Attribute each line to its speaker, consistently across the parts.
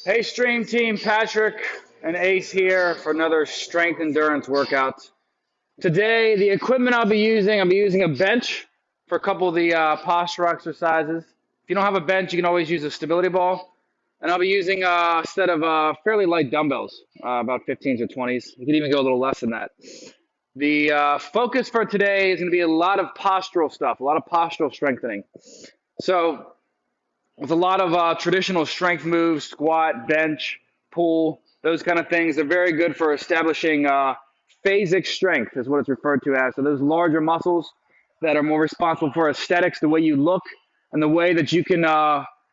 Speaker 1: Hey, Stream Team, Patrick and Ace here for another strength endurance workout. Today, the equipment I'll be using a bench for a couple of the postural exercises. If you don't have a bench, you can always use a stability ball. And I'll be using a set of fairly light dumbbells, about 15s or 20s. You can even go a little less than that. The focus for today is going to be a lot of postural stuff, a lot of postural strengthening. So with a lot of traditional strength moves, squat, bench, pull, those kind of things. They're very good for establishing phasic strength, is what it's referred to as. So those larger muscles that are more responsible for aesthetics, the way you look, and the way that you can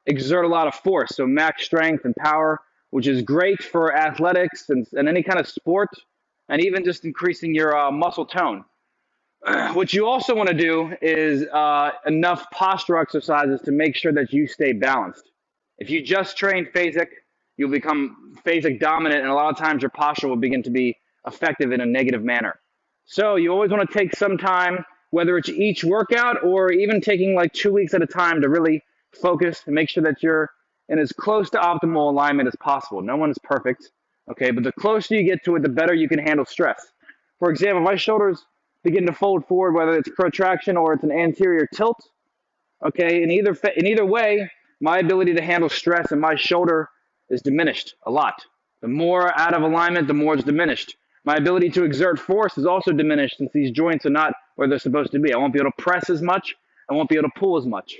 Speaker 1: exert a lot of force. So max strength and power, which is great for athletics and any kind of sport, and even just increasing your muscle tone. What you also want to do is enough posture exercises to make sure that you stay balanced. If you just train phasic, you'll become phasic dominant, and a lot of times your posture will begin to be effective in a negative manner. So you always want to take some time, whether it's each workout or even taking like 2 weeks at a time to really focus and make sure that you're in as close to optimal alignment as possible. No one is perfect, okay? But the closer you get to it, the better you can handle stress. For example, my shoulders begin to fold forward, whether it's protraction or it's an anterior tilt. Okay, in either way, my ability to handle stress in my shoulder is diminished a lot. The more out of alignment, the more it's diminished. My ability to exert force is also diminished since these joints are not where they're supposed to be. I won't be able to press as much. I won't be able to pull as much.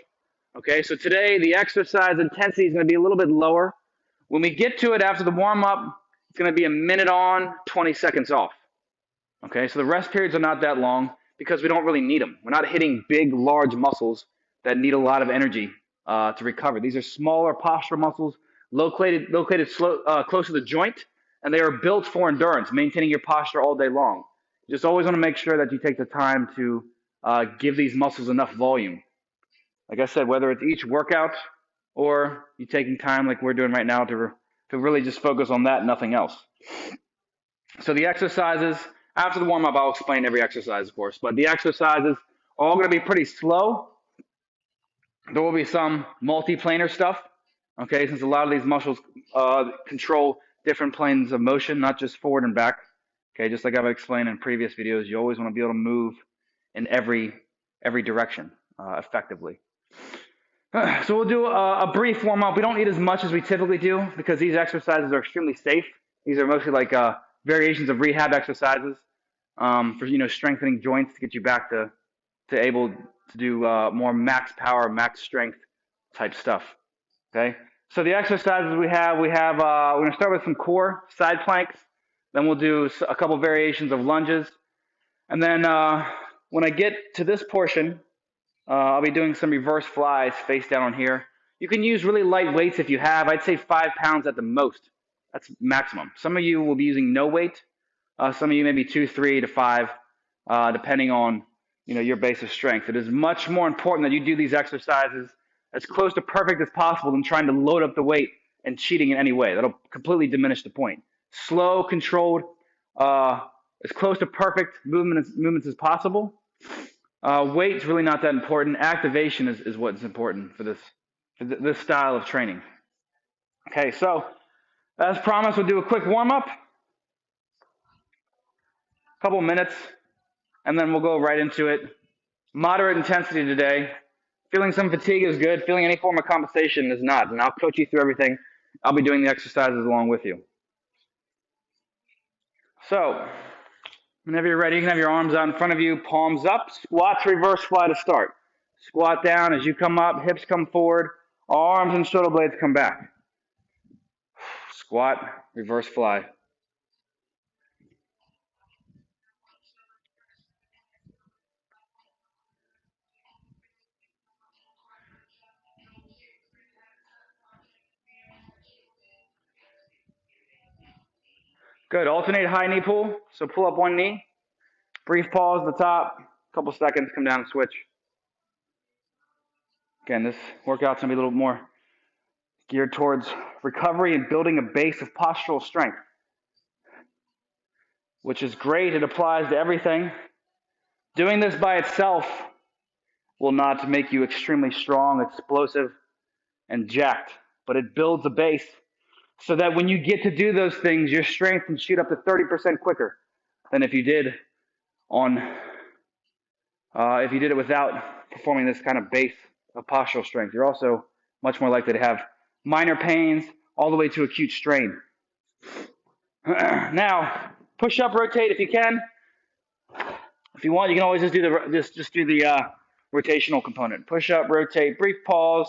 Speaker 1: Okay, so today the exercise intensity is going to be a little bit lower. When we get to it after the warm up, it's going to be a minute on, 20 seconds off. Okay, so the rest periods are not that long because we don't really need them. We're not hitting big, large muscles that need a lot of energy to recover. These are smaller postural muscles located close to the joint, and they are built for endurance, maintaining your posture all day long. You just always want to make sure that you take the time to give these muscles enough volume. Like I said, whether it's each workout or you taking time like we're doing right now to really just focus on that, nothing else. So the exercises, after the warm-up, I'll explain every exercise, of course, but the exercises are all going to be pretty slow. There will be some multi-planar stuff, okay, since a lot of these muscles control different planes of motion, not just forward and back. Okay, just like I've explained in previous videos, you always want to be able to move in every direction effectively. So we'll do a brief warm-up. We don't need as much as we typically do because these exercises are extremely safe. These are mostly like variations of rehab exercises for strengthening joints to get you back to able to do more max power, max strength type stuff. Okay. So the exercises we have we're going to start with some core side planks. Then we'll do a couple variations of lunges, and then when I get to this portion, I'll be doing some reverse flies face down on here. You can use really light weights if you have. I'd say 5 pounds at the most. That's maximum. Some of you will be using no weight. Some of you maybe 2, 3 to 5, depending on your base of strength. It is much more important that you do these exercises as close to perfect as possible than trying to load up the weight and cheating in any way. That'll completely diminish the point. Slow, controlled, as close to perfect movements as possible. Weight's really not that important. Activation is what's important for this style of training. Okay, so as promised, we'll do a quick warm-up, couple minutes, and then we'll go right into it. Moderate intensity today. Feeling some fatigue is good. Feeling any form of compensation is not. And I'll coach you through everything. I'll be doing the exercises along with you. So, whenever you're ready, you can have your arms out in front of you, palms up, squat to reverse fly to start. Squat down as you come up, hips come forward, arms and shoulder blades come back. Squat, reverse fly. Good. Alternate high knee pull. So pull up one knee. Brief pause at the top. Couple seconds. Come down and switch. Again, this workout's going to be a little more geared towards recovery and building a base of postural strength, which is great. It applies to everything. Doing this by itself will not make you extremely strong, explosive, and jacked, but it builds a base so that when you get to do those things, your strength can shoot up to 30% quicker than if you did it without performing this kind of base of postural strength. You're also much more likely to have minor pains all the way to acute strain. Now, push up, rotate if you can. If you want, you can always just do the rotational component. Push up, rotate, brief pause.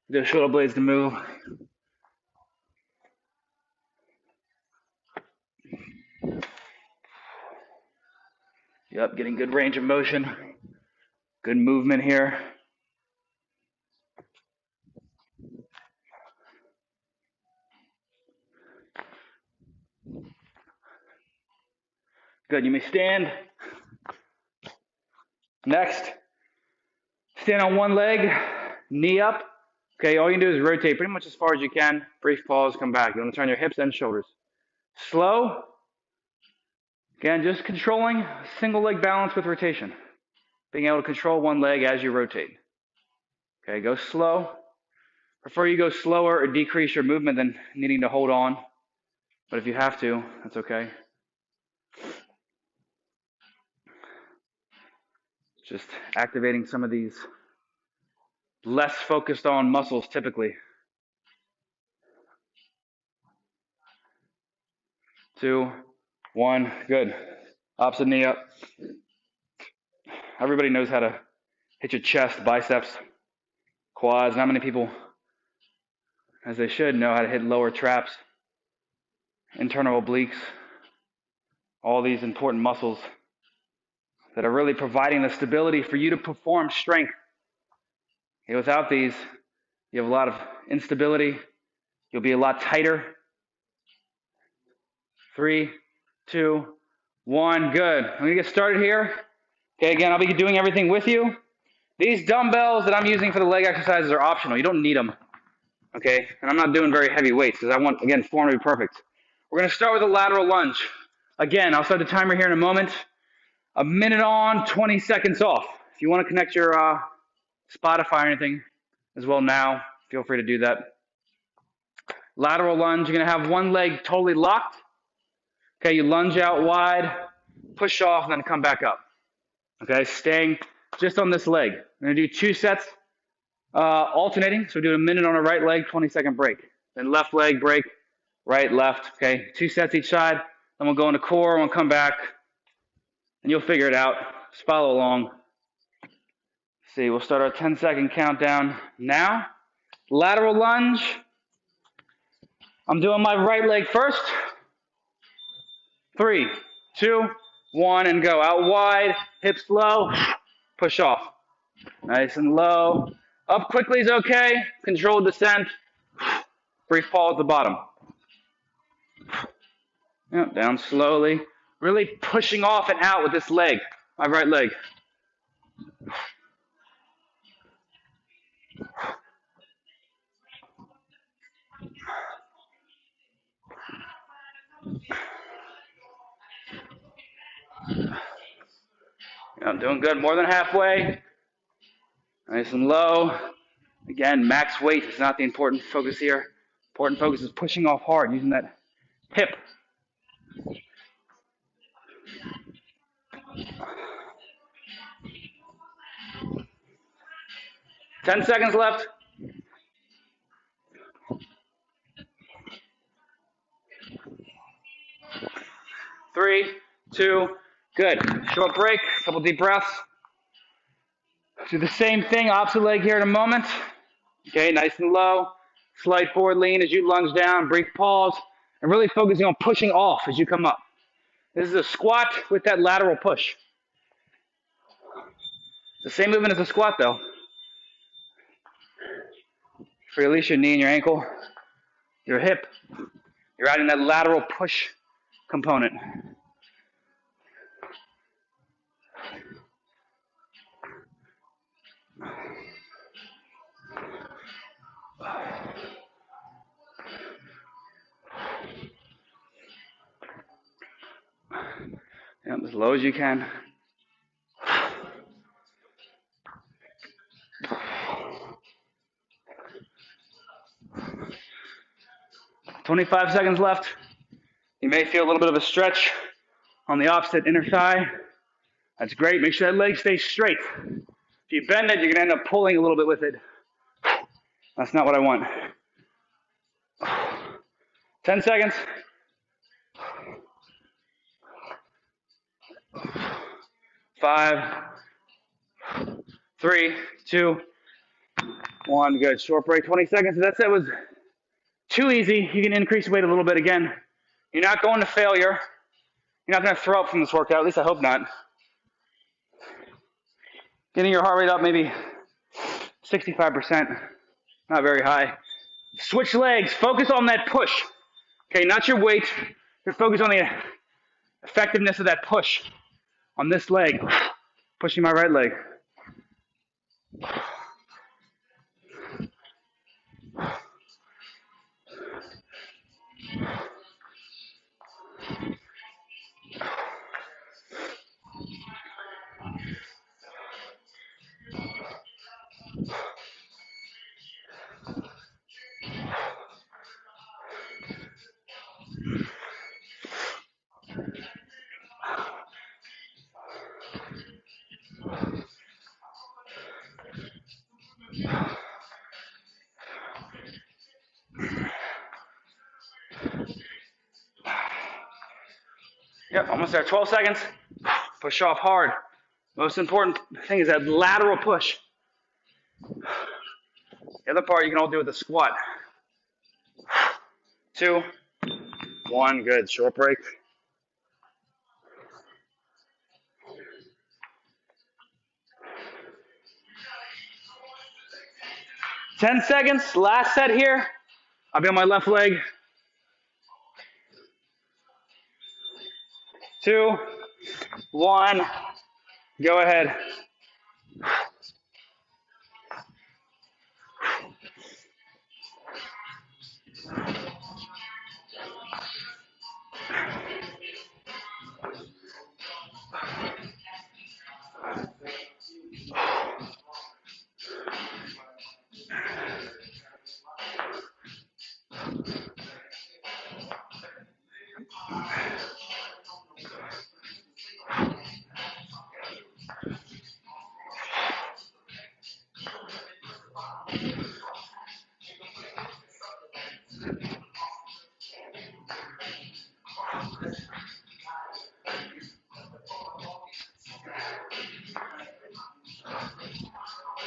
Speaker 1: The shoulder blades to move. Yep, getting good range of motion. Good movement here. Good, you may stand. Next, stand on one leg, knee up. Okay, all you can do is rotate pretty much as far as you can. Brief pause, come back. You want to turn your hips and shoulders. Slow. Again, just controlling single leg balance with rotation. Being able to control one leg as you rotate. Okay, go slow. Prefer you go slower or decrease your movement than needing to hold on. But if you have to, that's okay. Just activating some of these less focused on muscles typically. 2, 1, good. Opposite knee up. Everybody knows how to hit your chest, biceps, quads. Not many people, as they should, know how to hit lower traps, internal obliques, all these important muscles that are really providing the stability for you to perform strength. Okay, without these, you have a lot of instability. You'll be a lot tighter. 3, 2, 1, good. I'm gonna get started here. Okay, again, I'll be doing everything with you. These dumbbells that I'm using for the leg exercises are optional. You don't need them, okay? And I'm not doing very heavy weights because I want, again, form to be perfect. We're gonna start with a lateral lunge. Again, I'll start the timer here in a moment. A minute on, 20 seconds off. If you wanna connect your Spotify or anything as well now, feel free to do that. Lateral lunge, you're gonna have one leg totally locked. Okay, you lunge out wide, push off, and then come back up. Okay, staying just on this leg. We're gonna do 2 sets alternating. So we do a minute on a right leg, 20-second break. Then left leg break, right, left. Okay, 2 sets each side. Then we'll go into core, we'll come back, and you'll figure it out. Just follow along. See, we'll start our 10-second countdown now. Lateral lunge. I'm doing my right leg first. 3, 2, 1, and go. Out wide, hips low, push off. Nice and low. Up quickly is okay. Controlled descent. Brief pause at the bottom. Yep, down slowly. Really pushing off and out with this leg, my right leg. I'm doing good, more than halfway. Nice and low. Again, max weight is not the important focus here. Important focus is pushing off hard, using that hip. Ten seconds left. 3, 2, good. Short break, couple deep breaths. Do the same thing, opposite leg here in a moment. Okay, nice and low. Slight forward lean as you lunge down, brief pause, and really focusing on pushing off as you come up. This is a squat with that lateral push. The same movement as a squat though. For release your knee and your ankle, your hip. You're adding that lateral push component. Yep, as low as you can. 25 seconds left. You may feel a little bit of a stretch on the opposite inner thigh. That's great. Make sure that leg stays straight. If you bend it, you're going to end up pulling a little bit with it. That's not what I want. 10 seconds. 5, 3, 2, 1. Good. Short break, 20 seconds. If that was too easy, you can increase weight a little bit again. You're not going to failure. You're not going to throw up from this workout. At least I hope not. Getting your heart rate up maybe 65%. Not very high. Switch legs. Focus on that push. Okay, not your weight. You're focused on the effectiveness of that push on this leg. Pushing my right leg. Yep, almost there. 12 seconds. Push off hard. Most important thing is that lateral push. The other part you can all do with a squat. 2, 1. Good. Short break. Ten seconds. Last set here. I'll be on my left leg. 2, 1. Go ahead.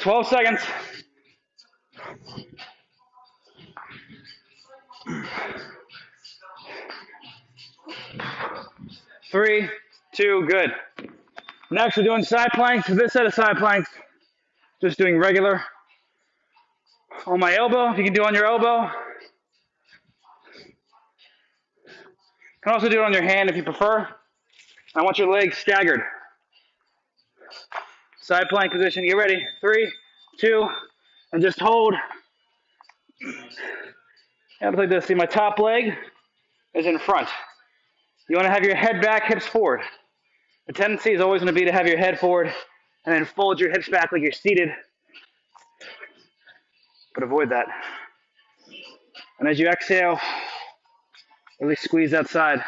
Speaker 1: Twelve seconds. 3, 2, good. Next, we're doing side planks. For this set of side planks, just doing regular on my elbow. If you can do it on your elbow. You can also do it on your hand if you prefer. I want your legs staggered. Side plank position. Get ready. 3, 2, and just hold. And like this. See, my top leg is in front. You want to have your head back, hips forward. The tendency is always going to be to have your head forward and then fold your hips back like you're seated. But avoid that. And as you exhale, really squeeze that side.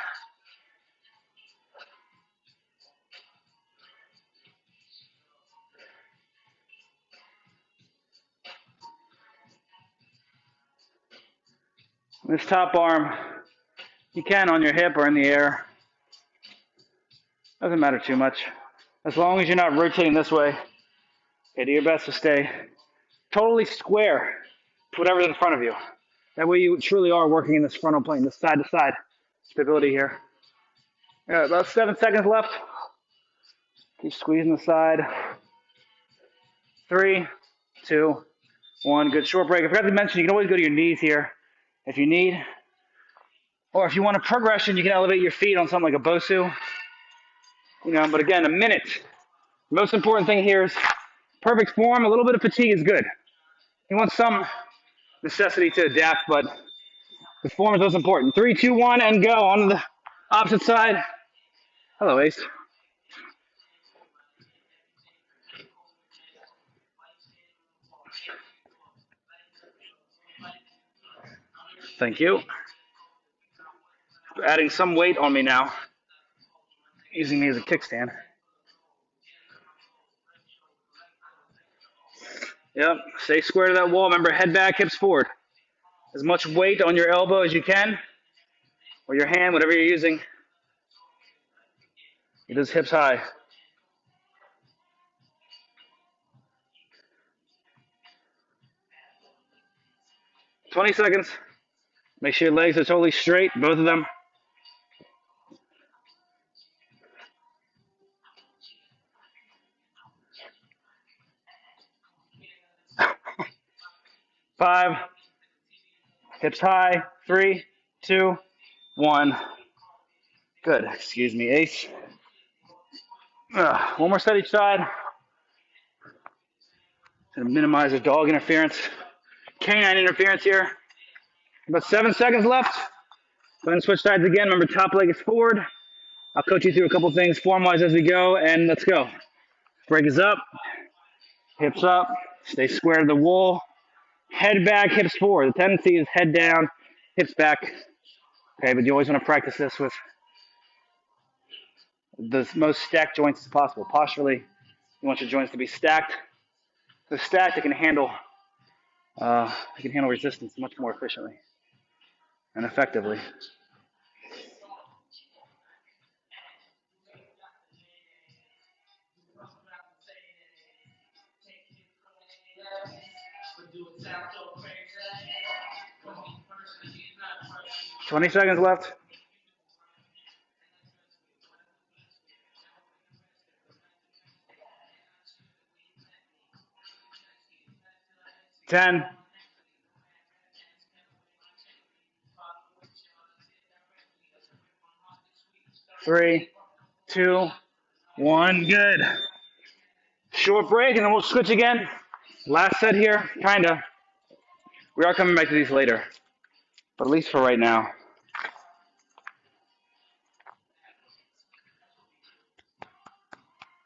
Speaker 1: This top arm, you can on your hip or in the air. Doesn't matter too much. As long as you're not rotating this way, okay, do your best to stay totally square to whatever's in front of you. That way you truly are working in this frontal plane, this side to side stability here. Yeah, about 7 seconds left. Keep squeezing the side. 3, 2, 1. Good short break. I forgot to mention, you can always go to your knees here if you need. Or if you want a progression, you can elevate your feet on something like a Bosu. But again, a minute. The most important thing here is perfect form. A little bit of fatigue is good. You want some necessity to adapt, but the form is most important. 3, 2, 1, and go. On to the opposite side. Hello, Ace. Thank you. adding some weight on me now, using me as a kickstand. Yep, stay square to that wall. Remember, head back, hips forward. As much weight on your elbow as you can, or your hand, whatever you're using. Get those hips high. 20 seconds. Make sure your legs are totally straight, both of them. Five. Hips high. 3, 2, 1. Good. Excuse me, Ace. One more set each side. To minimize the dog interference. Canine interference here. About 7 seconds left. Go ahead and switch sides again. Remember, top leg is forward. I'll coach you through a couple things form-wise as we go, and let's go. Break is up. Hips up. Stay square to the wall. Head back, hips forward. The tendency is head down, hips back. Okay, but you always want to practice this with the most stacked joints as possible. Posturally, you want your joints to be stacked. So stacked, it can handle resistance much more efficiently and effectively. $20 seconds left. 10. 3, 2, 1. Good. Short break, and then we'll switch again. Last set here, kinda. We are coming back to these later, but at least for right now.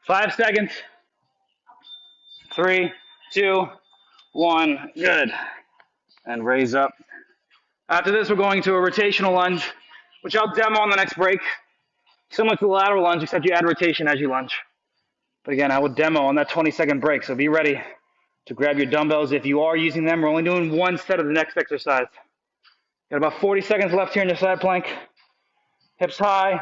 Speaker 1: Five seconds. 3, 2, 1. Good. And raise up. After this, we're going to a rotational lunge, which I'll demo on the next break. Similar to the lateral lunge, except you add rotation as you lunge. But again, I will demo on that 20-second break, so be ready to grab your dumbbells. If you are using them, we're only doing one set of the next exercise. Got about 40 seconds left here in your side plank. Hips high.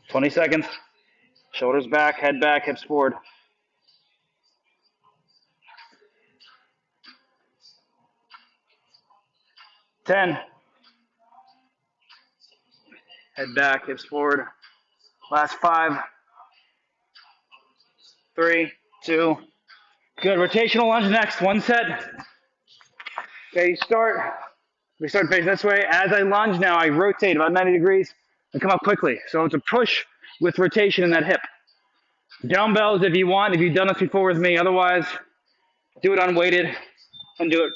Speaker 1: $20 seconds. Shoulders back, head back, hips forward. 10. Head back, hips forward. Last 5. 3, 2. Good. Rotational lunge next. One set. Okay, we start facing this way. As I lunge now, I rotate about 90 degrees and come up quickly. So it's a push with rotation in that hip. Dumbbells if you want, if you've done this before with me. Otherwise, do it unweighted and do it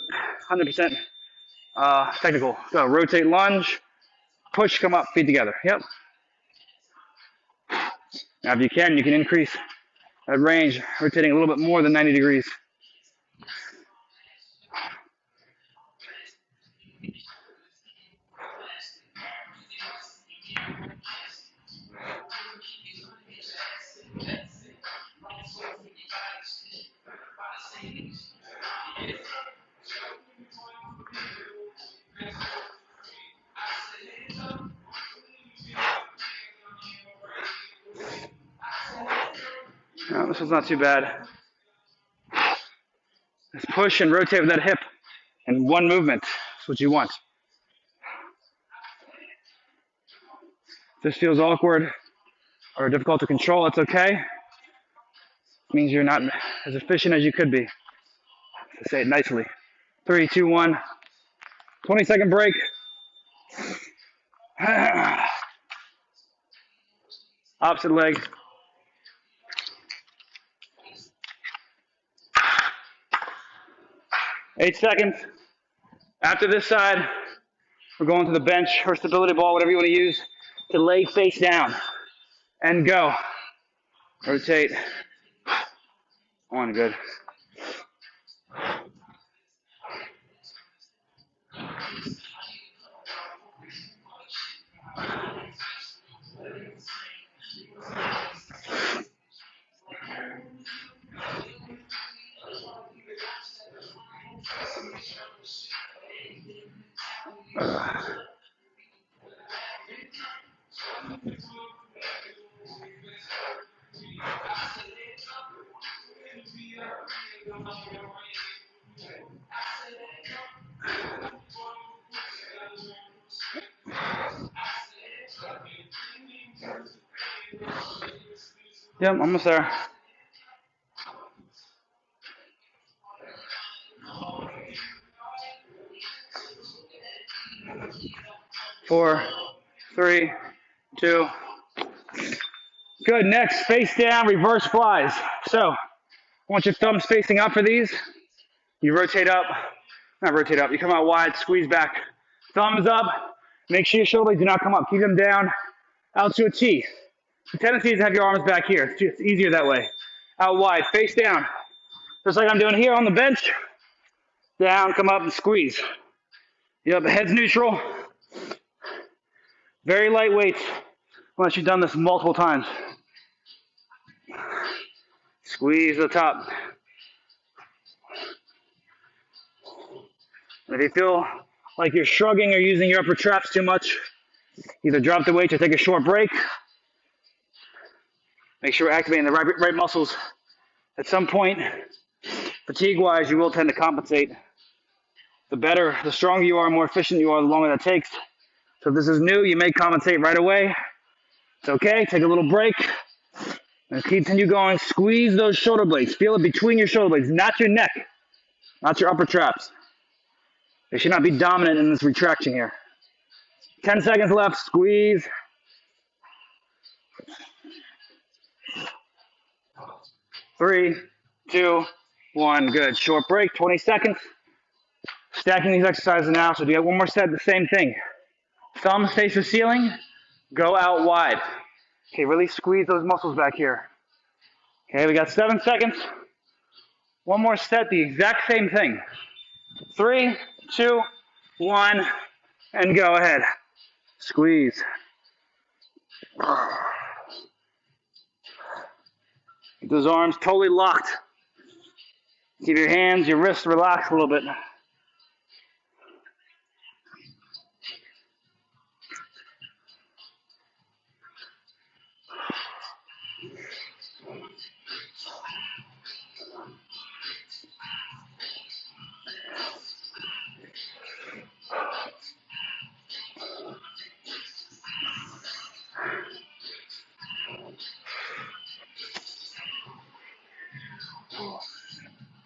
Speaker 1: 100% technical. So rotate, lunge, push, come up, feet together. Yep. Now if you can increase that range, rotating a little bit more than 90 degrees. No, this was not too bad. Just push and rotate with that hip in one movement. That's what you want. If this feels awkward or difficult to control, that's okay. It means you're not as efficient as you could be. To say it nicely. 3, 2, 1. 20-second break. Opposite leg. Eight seconds. After this side, We're going to the bench or stability ball, whatever you want to use, to lay face down and go. Rotate. On, good. Yep, almost there. Four, three, two. Good. Next, face down, reverse flies. So, once your thumb's facing up for these, you rotate up. Not rotate up. You come out wide, squeeze back. Thumbs up. Make sure your shoulders do not come up. Keep them down. Out to a T. The tendency is to have your arms back here. It's easier that way. Out wide, face down. Just like I'm doing here on the bench. Down, come up and squeeze. Yep, head's neutral. Very lightweight, unless you've done this multiple times. Squeeze the top. If you feel like you're shrugging or using your upper traps too much, either drop the weight or take a short break. Make sure we're activating the right muscles. At some point, fatigue-wise, you will tend to compensate. The stronger you are, the more efficient you are, the longer that takes. So if this is new, you may compensate right away. It's okay, take a little break. And continue going, squeeze those shoulder blades. Feel it between your shoulder blades, not your neck, not your upper traps. They should not be dominant in this retraction here. 10 seconds left, squeeze. Three, two, one, good. Short break, 20 seconds. Stacking these exercises now, so do you have one more set, the same thing. Thumbs face the ceiling, go out wide. Okay, really squeeze those muscles back here. Okay, we got 7 seconds. One more set, the exact same thing. 3, 2, 1, and go ahead. Squeeze. Keep those arms totally locked. Keep your hands, your wrists relaxed a little bit.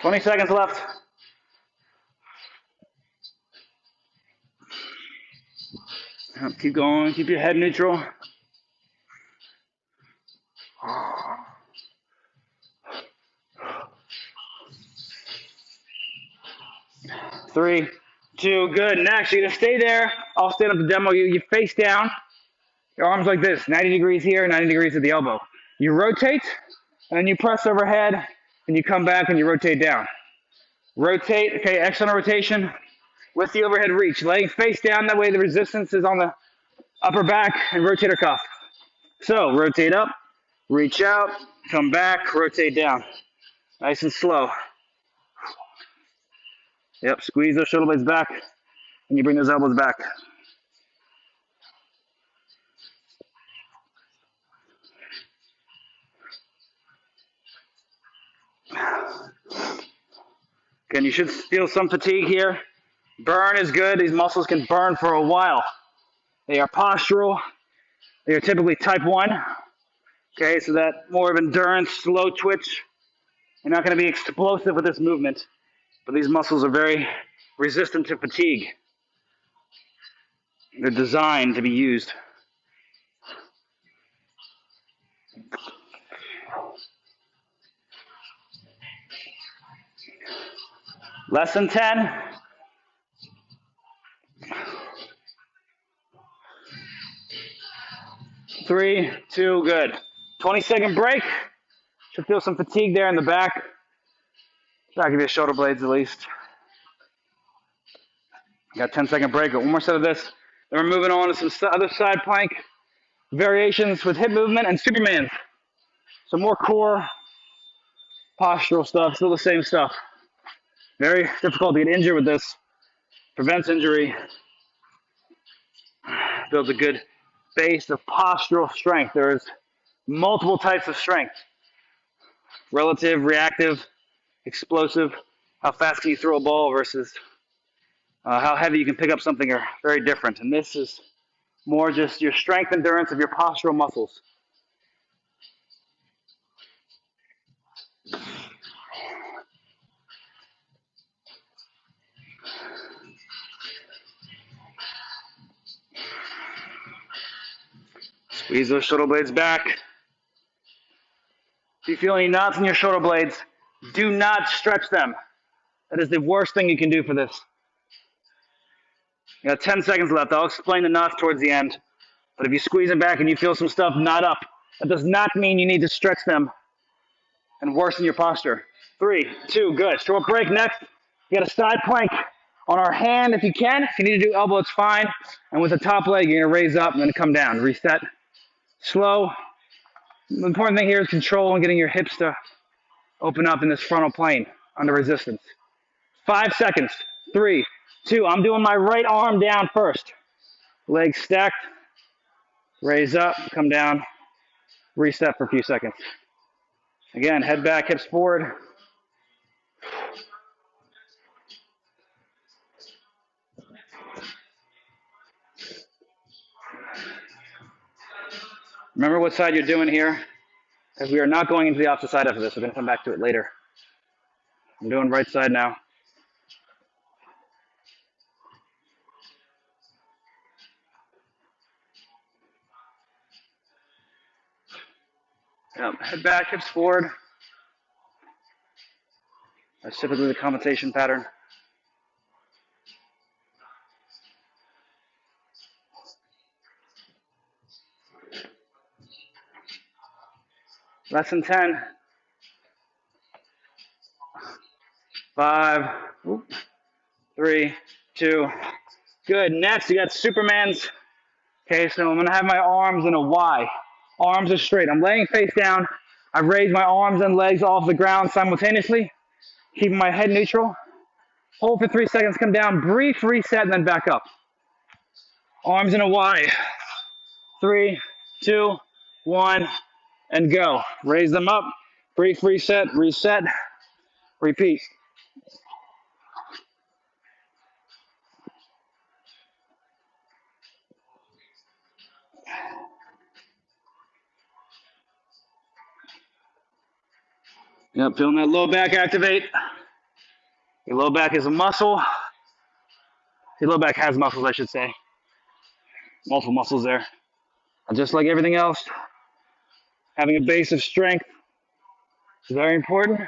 Speaker 1: Twenty seconds left. Keep going, keep your head neutral. Three, two, good. Next, you're gonna stay there. I'll stand up to demo you. You face down, your arms like this, 90 degrees here, 90 degrees at the elbow. You rotate, and then you press overhead, and you come back and you rotate down. Rotate, okay, external rotation with the overhead reach. Laying face down, that way the resistance is on the upper back and rotator cuff. So, rotate up, reach out, come back, rotate down. Nice and slow. Yep, squeeze those shoulder blades back, and you bring those elbows back. Again, you should feel some fatigue here. Burn is good. These muscles can burn for a while. They are postural. They are typically type 1. Okay, so that more of endurance, slow twitch. You're not going to be explosive with this movement, but these muscles are very resistant to fatigue. They're designed to be used. Less than 10. 3, 2, good. 20-second break. Should feel some fatigue there in the back. Back of your shoulder blades at least. Got 10-second break. Got one more set of this. Then we're moving on to some other side plank variations with hip movement and Superman. Some more core postural stuff. Still the same stuff. Very difficult to get injured with this. Prevents injury. Builds a good base of postural strength. There's multiple types of strength. Relative, reactive, explosive. How fast can you throw a ball versus how heavy you can pick up something are very different. And this is more just your strength endurance of your postural muscles. Squeeze those shoulder blades back. If you feel any knots in your shoulder blades, do not stretch them. That is the worst thing you can do for this. You got 10 seconds left. I'll explain the knots towards the end. But if you squeeze them back and you feel some stuff knot up, that does not mean you need to stretch them and worsen your posture. 3, 2, good. Short break next. You got a side plank on our hand if you can. If you need to do elbow, it's fine. And with the top leg, you're going to raise up and then come down. Reset. Slow. The important thing here is control and getting your hips to open up in this frontal plane under resistance. 5 seconds. 3, 2. I'm doing my right arm down first. Legs stacked. Raise up, come down. Reset for a few seconds. Again, head back, hips forward. Remember what side you're doing here, because we are not going into the opposite side after this. We're going to come back to it later. I'm doing right side now. Yep. Head back, hips forward. That's typically the compensation pattern. Less than 10. 5, 3, 2. Good. Next, you got Superman's. Okay, so I'm going to have my arms in a Y. Arms are straight. I'm laying face down. I raise my arms and legs off the ground simultaneously, keeping my head neutral. Hold for 3 seconds, come down, brief reset, and then back up. Arms in a Y. 3, 2, 1, and go. Raise them up. Brief reset, reset, repeat. Yep, feeling that low back activate. Your low back is a muscle. Your low back has muscles, I should say. Multiple muscles there. And just like everything else, having a base of strength is very important.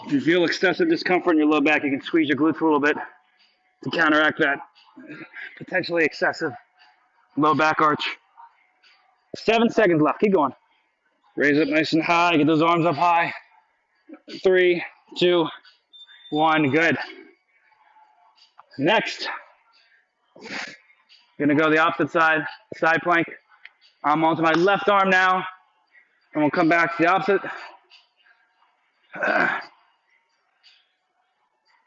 Speaker 1: If you feel excessive discomfort in your low back, you can squeeze your glutes a little bit to counteract that potentially excessive low back arch. 7 seconds left. Keep going. Raise up nice and high. Get those arms up high. 3, 2, 1. Good. Next, gonna go the opposite side, side plank. I'm onto my left arm now, and we'll come back to the opposite.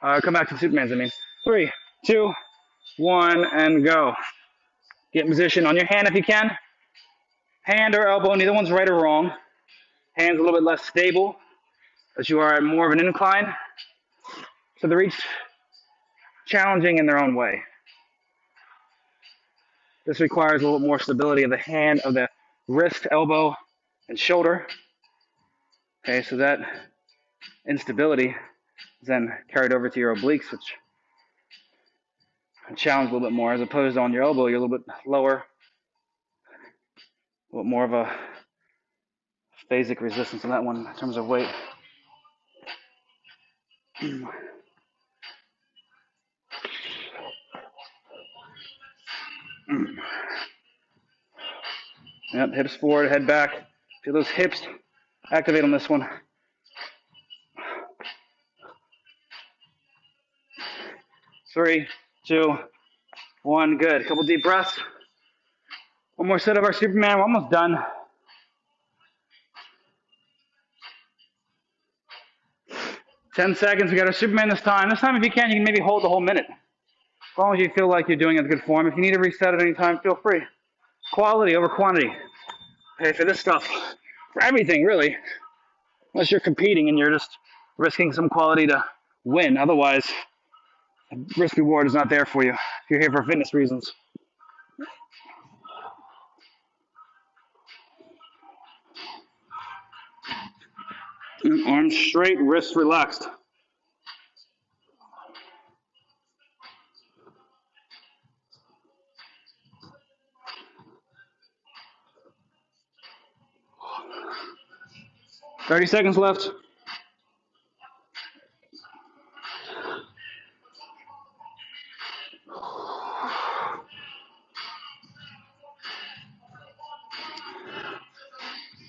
Speaker 1: Come back to Superman's, I mean. 3, 2, 1, and go. Get in position on your hand if you can. Hand or elbow, neither one's right or wrong. Hand's a little bit less stable, but you are at more of an incline. So they're each challenging in their own way. This requires a little more stability of the hand, of the wrist, elbow, and shoulder. Okay, so that instability is then carried over to your obliques, which challenge a little bit more, as opposed to on your elbow, you're a little bit lower, a little more of a phasic resistance on that one in terms of weight. Yep, hips forward, head back. Feel those hips activate on this one. 3, 2, 1, good. A couple deep breaths. One more set of our Superman, we're almost done. 10 seconds, we got our Superman this time. This time, if you can maybe hold the whole minute. As long as you feel like you're doing it in good form. If you need to reset at any time, feel free. Quality over quantity. Pay for this stuff. For everything, really. Unless you're competing and you're just risking some quality to win. Otherwise, risk reward is not there for you if you're here for fitness reasons. Arms straight, wrists relaxed. "30 seconds left.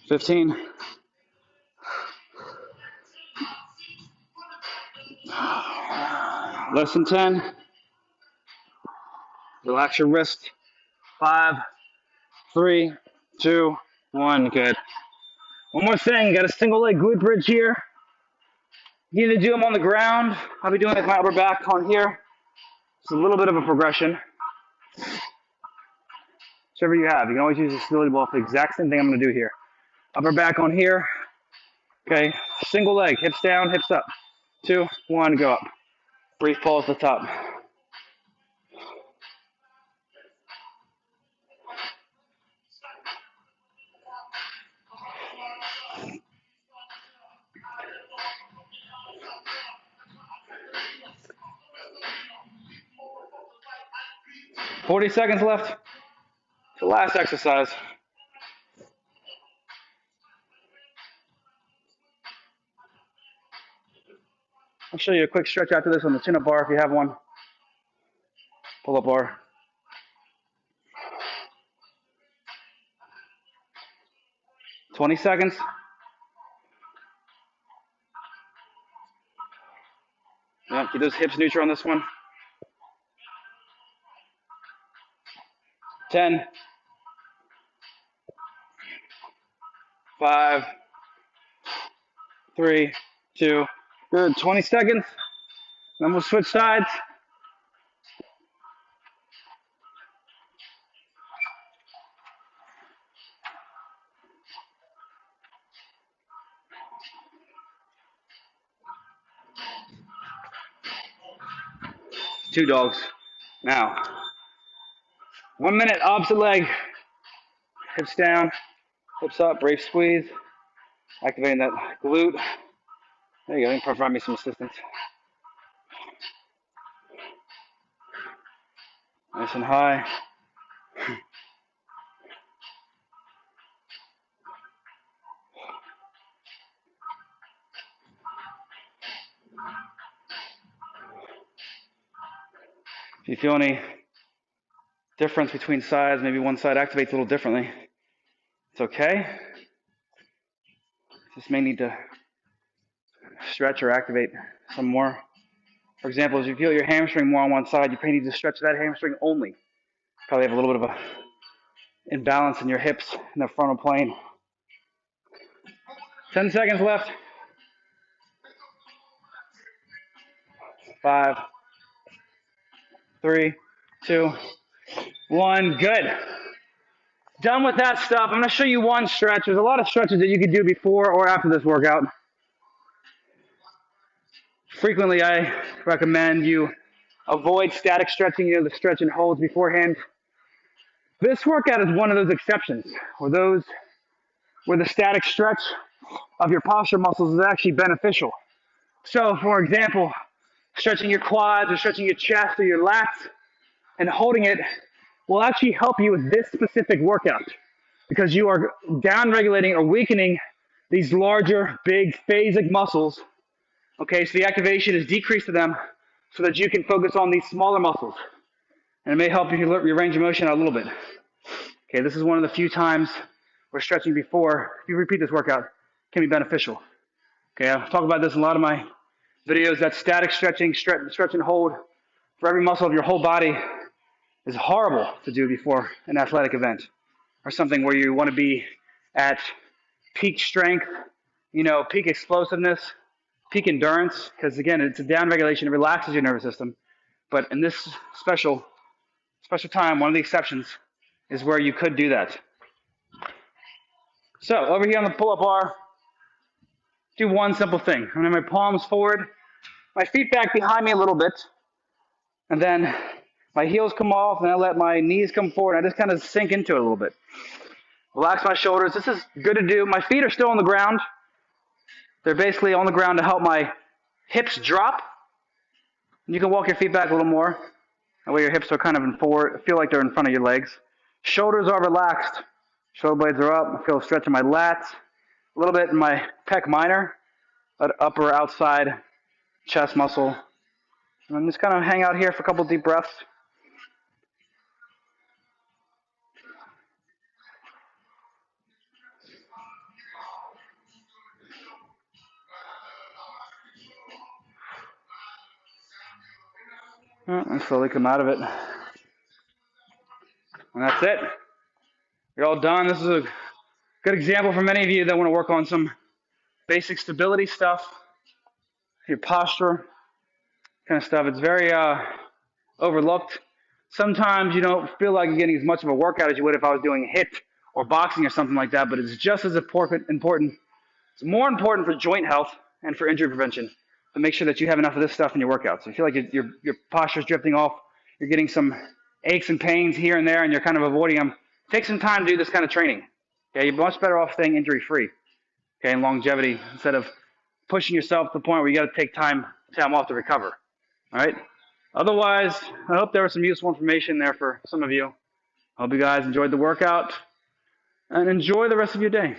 Speaker 1: "15. Less than 10. Relax your wrist. 5, 3, 2, 1. Good. One more thing. Got a single leg glute bridge here. You need to do them on the ground. I'll be doing it with my upper back on here. It's a little bit of a progression. Whichever you have. You can always use the stability ball for the exact same thing I'm going to do here. Upper back on here. Okay. Single leg. Hips down, hips up. 2, 1, go up. Brief pause at the top. "40 seconds left. The last exercise. I'll show you a quick stretch after this on the chin-up bar if you have one. Pull-up bar. 20 seconds. Yeah, keep those hips neutral on this one. 10. 5, 3, 2. Good. 20 seconds. Then we'll switch sides. Two dogs. Now, 1 minute, opposite leg. Hips down, hips up, brave squeeze. Activating that glute. There you go. Provide me some assistance. Nice and high. If you feel any difference between sides, maybe one side activates a little differently, it's okay. Just may need to stretch or activate some more. For example, if you feel your hamstring more on one side, you probably need to stretch that hamstring only. Probably have a little bit of a imbalance in your hips in the frontal plane. 10 seconds left. 5, 3, 2, 1. Good. Done with that stuff. I'm going to show you one stretch. There's a lot of stretches that you can do before or after this workout. Frequently, I recommend you avoid static stretching, the stretch and holds beforehand. This workout is one of those exceptions, where the static stretch of your posture muscles is actually beneficial. So, for example, stretching your quads or stretching your chest or your lats and holding it will actually help you with this specific workout because you are down regulating or weakening these larger, big phasic muscles Okay, so the activation is decreased to them so that you can focus on these smaller muscles. And it may help you your range of motion out a little bit. Okay, this is one of the few times where stretching before, if you repeat this workout, can be beneficial. Okay, I'll talk about this in a lot of my videos, that static stretching, stretch and hold for every muscle of your whole body is horrible to do before an athletic event or something where you want to be at peak strength, peak explosiveness, peak endurance, because again, it's a down regulation, it relaxes your nervous system. But in this special time, one of the exceptions is where you could do that. So over here on the pull-up bar, do one simple thing. I'm gonna have my palms forward, my feet back behind me a little bit, and then my heels come off, and I let my knees come forward. I just kind of sink into it a little bit. Relax my shoulders. This is good to do. My feet are still on the ground. They're basically on the ground to help my hips drop. You can walk your feet back a little more. That way your hips are kind of in forward, feel like they're in front of your legs. Shoulders are relaxed. Shoulder blades are up. I feel a stretch in my lats. A little bit in my pec minor, upper outside chest muscle. And I'm just kind of hang out here for a couple deep breaths. And slowly come out of it. And that's it. You're all done. This is a good example for many of you that want to work on some basic stability stuff, your posture kind of stuff. It's very overlooked. Sometimes you don't feel like you're getting as much of a workout as you would if I was doing HIIT or boxing or something like that, but it's just as important. It's more important for joint health and for injury prevention to make sure that you have enough of this stuff in your workouts. So you feel like your posture's drifting off, you're getting some aches and pains here and there, and you're kind of avoiding them. Take some time to do this kind of training. Okay, you're much better off staying injury-free. Okay, and longevity instead of pushing yourself to the point where you got to take time off to recover. All right. Otherwise, I hope there was some useful information there for some of you. I hope you guys enjoyed the workout and enjoy the rest of your day.